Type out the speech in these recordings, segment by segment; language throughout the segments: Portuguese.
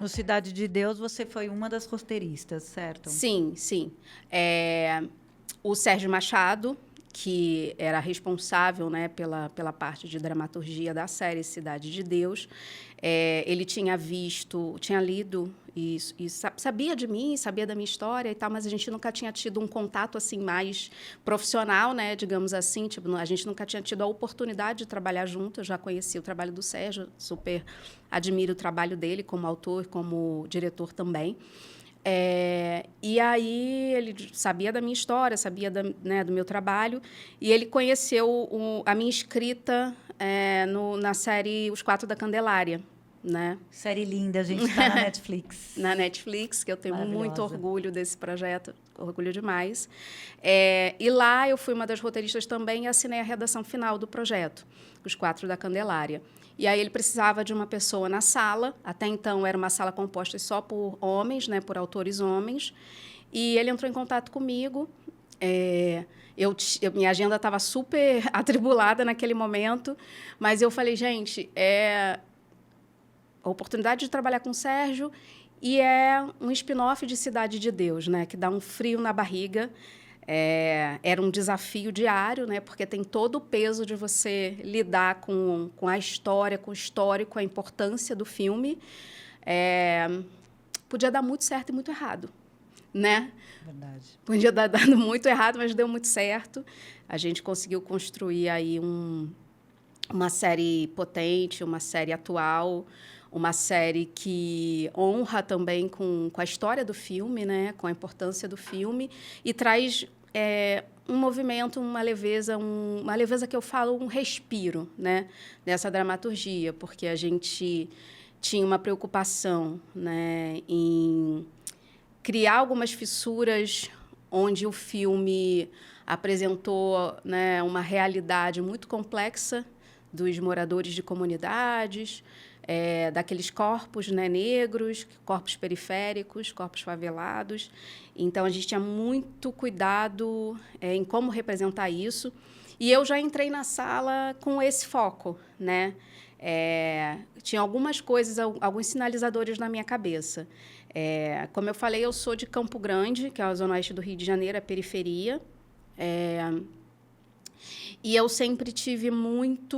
No Cidade de Deus, você foi uma das roteiristas, certo? Sim, sim. O Sérgio Machado, que era responsável, né, pela parte de dramaturgia da série Cidade de Deus, ele tinha visto, tinha lido e sabia de mim, sabia da minha história e tal, mas a gente nunca tinha tido um contato assim mais profissional, né, digamos assim, tipo, a gente nunca tinha tido a oportunidade de trabalhar junto. Eu já conhecia o trabalho do Sérgio, super admiro o trabalho dele como autor, como diretor também. E aí ele sabia da minha história, sabia né, do meu trabalho, e ele conheceu a minha escrita na série Os Quatro da Candelária, né? Série linda, a gente está na Netflix. Na Netflix, que eu tenho muito Maravilhosa. orgulho desse projeto, orgulho demais. E lá eu fui uma das roteiristas também e assinei a redação final do projeto, Os Quatro da Candelária. E aí ele precisava de uma pessoa na sala. Até então era uma sala composta só por homens, né, por autores homens. E ele entrou em contato comigo. Minha agenda estava super atribulada naquele momento, mas eu falei, gente, a oportunidade de trabalhar com o Sérgio e é um spin-off de Cidade de Deus, né, que dá um frio na barriga. Era um desafio diário, né, porque tem todo o peso de você lidar com a história, com o histórico, a importância do filme. Podia dar muito certo e muito errado, né? Verdade. Podia dar dado muito errado, mas deu muito certo. A gente conseguiu construir aí uma série potente, uma série atual, uma série que honra também com a história do filme, né, com a importância do filme, e traz um movimento, uma leveza que eu falo, um respiro, né, dessa dramaturgia, porque a gente tinha uma preocupação, né, em criar algumas fissuras onde o filme apresentou, né, uma realidade muito complexa dos moradores de comunidades, daqueles corpos, né, negros, corpos periféricos, corpos favelados. Então, a gente tinha muito cuidado em como representar isso. E eu já entrei na sala com esse foco, né? Tinha algumas coisas, alguns sinalizadores na minha cabeça. Como eu falei, eu sou de Campo Grande, que é a zona oeste do Rio de Janeiro, a periferia. E eu sempre tive muita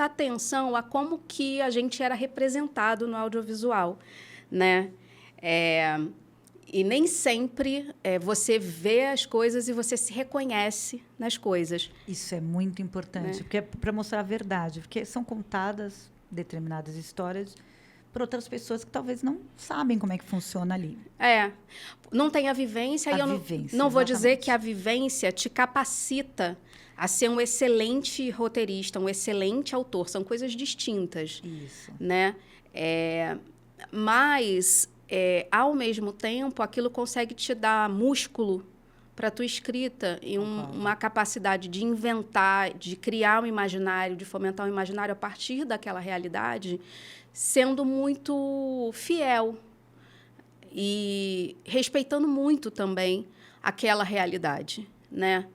atenção a como que a gente era representado no audiovisual, né? E nem sempre você vê as coisas e você se reconhece nas coisas. Isso é muito importante, Né? porque é para mostrar a verdade, porque são contadas determinadas histórias por outras pessoas que talvez não sabem como é que funciona ali. Não tem a vivência, e eu não vou dizer que a vivência te capacita a ser um excelente roteirista, um excelente autor. São coisas distintas. Isso. Né? Mas, ao mesmo tempo, aquilo consegue te dar músculo para a tua escrita e uma capacidade de inventar, de criar um imaginário, de fomentar um imaginário a partir daquela realidade, sendo muito fiel e respeitando muito também aquela realidade, né?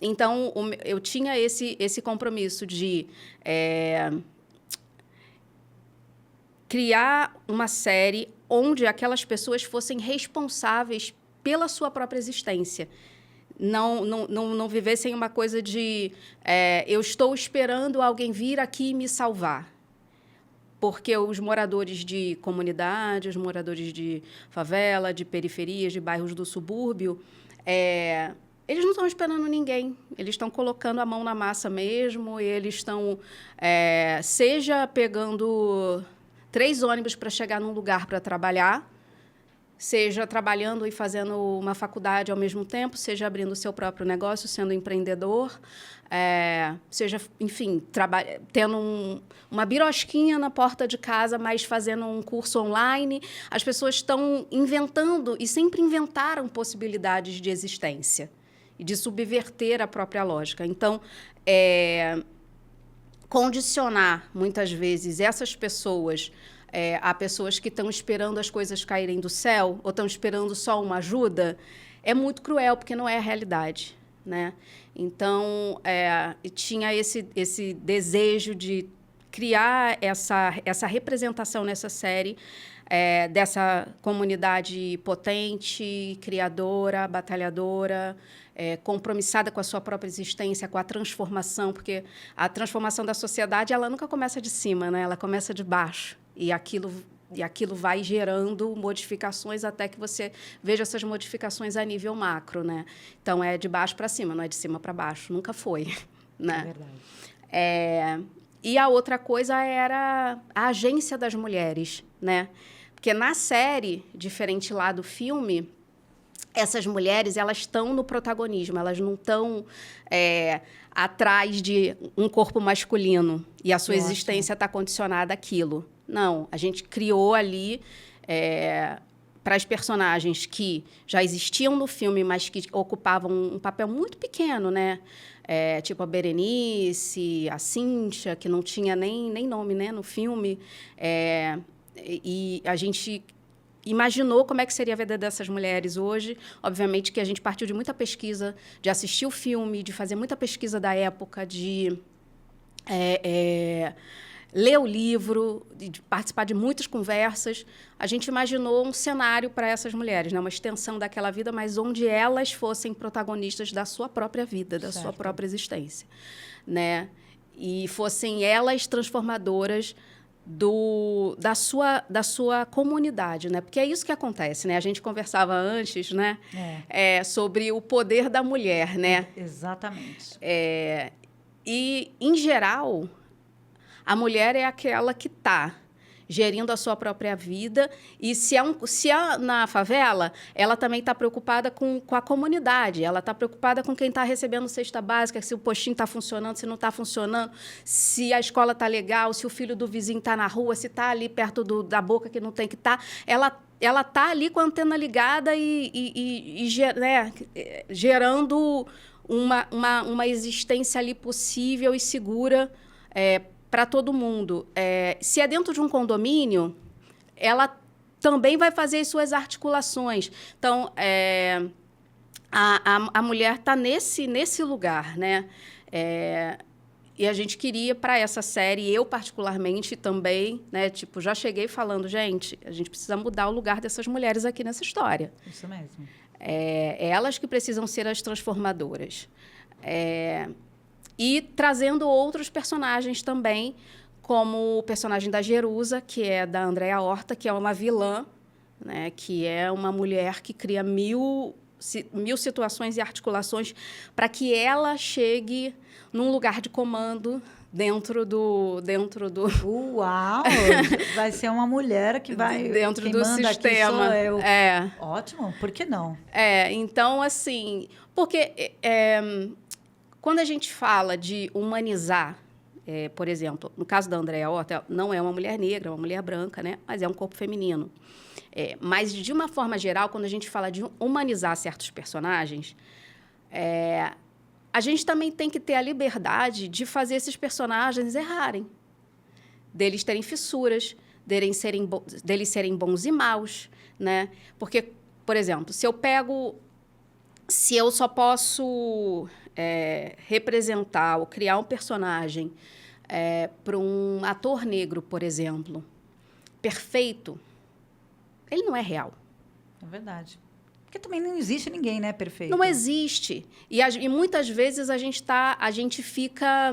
Então, eu tinha esse compromisso de criar uma série onde aquelas pessoas fossem responsáveis pela sua própria existência. Não vivessem uma coisa de eu estou esperando alguém vir aqui e me salvar. Porque os moradores de comunidade, os moradores de favela, de periferias, de bairros do subúrbio, eles não estão esperando ninguém. Eles estão colocando a mão na massa mesmo, eles estão, seja pegando 3 ônibus para chegar num lugar para trabalhar, seja trabalhando e fazendo uma faculdade ao mesmo tempo, seja abrindo o seu próprio negócio, sendo empreendedor, seja, enfim, tendo uma birosquinha na porta de casa, mas fazendo um curso online. As pessoas estão inventando e sempre inventaram possibilidades de existência e de subverter a própria lógica. Então, condicionar, muitas vezes, essas pessoas a pessoas que estão esperando as coisas caírem do céu ou estão esperando só uma ajuda, é muito cruel, porque não é a realidade, né? Então, tinha esse desejo de criar essa representação nessa série dessa comunidade potente, criadora, batalhadora, compromissada com a sua própria existência, com a transformação, porque a transformação da sociedade ela nunca começa de cima, né? Ela começa de baixo. E aquilo vai gerando modificações até que você veja essas modificações a nível macro, né? Então, é de baixo para cima, não é de cima para baixo. Nunca foi, né? É verdade. E a outra coisa era a agência das mulheres, né? Porque na série, diferente lá do filme, essas mulheres elas estão no protagonismo, elas não estão atrás de um corpo masculino e a sua existência está condicionada àquilo. Não, a gente criou ali para as personagens que já existiam no filme, mas que ocupavam um papel muito pequeno, né? Tipo a Berenice, a Cíntia, que não tinha nem nome, né, no filme. E a gente imaginou como é que seria a vida dessas mulheres hoje. Obviamente que a gente partiu de muita pesquisa, de assistir o filme, de fazer muita pesquisa da época, de ler o livro, de participar de muitas conversas. A gente imaginou um cenário para essas mulheres, né? Uma extensão daquela vida, mas onde elas fossem protagonistas da sua própria vida, da sua própria existência, né? E fossem elas transformadoras da sua comunidade, né? Porque é isso que acontece, né? A gente conversava antes, né? Sobre o poder da mulher, né? Exatamente. E, em geral, a mulher é aquela que está gerindo a sua própria vida e se é na favela, ela também está preocupada com a comunidade, ela está preocupada com quem está recebendo cesta básica, se o postinho está funcionando, se não está funcionando, se a escola está legal, se o filho do vizinho está na rua, se está ali perto da boca que não tem que estar. Ela está ali com a antena ligada né, gerando uma existência ali possível e segura para todo mundo. Se é dentro de um condomínio, ela também vai fazer as suas articulações. Então, a mulher está nesse lugar, né? E a gente queria, para essa série, eu particularmente também, né? Tipo, já cheguei falando, gente, a gente precisa mudar o lugar dessas mulheres aqui nessa história. Isso mesmo. Elas que precisam ser as transformadoras. E trazendo outros personagens também, como o personagem da Jerusa, que é da Andréa Horta, que é uma vilã, né, que é uma mulher que cria mil situações e articulações para que ela chegue num lugar de comando dentro do... Uau! Vai ser uma mulher que vai... Dentro do sistema. Ótimo, por que não? Então, assim... Porque... quando a gente fala de humanizar, por exemplo, no caso da Andréa Horta, não é uma mulher negra, é uma mulher branca, né? Mas é um corpo feminino. Mas, de uma forma geral, quando a gente fala de humanizar certos personagens, a gente também tem que ter a liberdade de fazer esses personagens errarem, deles terem fissuras, deles serem bons e maus, né? Porque, por exemplo, se eu só posso... representar ou criar um personagem para um ator negro, por exemplo, perfeito, ele não é real. É verdade. Porque também não existe ninguém, né, perfeito. Não existe. E muitas vezes a gente fica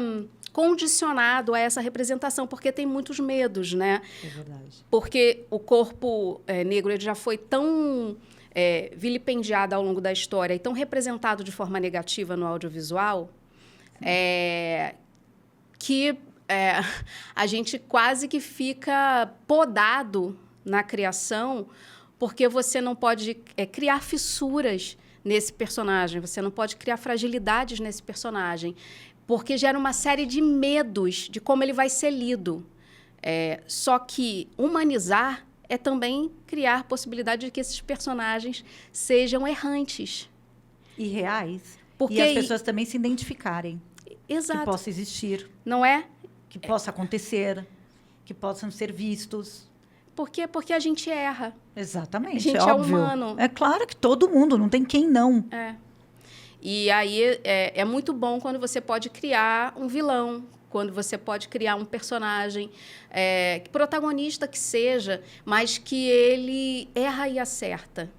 condicionado a essa representação, porque tem muitos medos, né? É verdade. Porque o corpo negro ele já foi tão... vilipendiado ao longo da história e tão representado de forma negativa no audiovisual, que a gente quase que fica podado na criação, porque você não pode criar fissuras nesse personagem, você não pode criar fragilidades nesse personagem, porque gera uma série de medos de como ele vai ser lido. Só que humanizar é também criar possibilidade de que esses personagens sejam errantes. E reais. Porque e as pessoas também se identificarem. Exato. Que possa existir. Não é? Que possa acontecer. Que possam ser vistos. Porque a gente erra. Exatamente, a gente óbvio. humano. É claro que todo mundo, não tem quem não. E aí é muito bom quando você pode criar um vilão, quando você pode criar um personagem, protagonista que seja, mas que ele erra e acerta.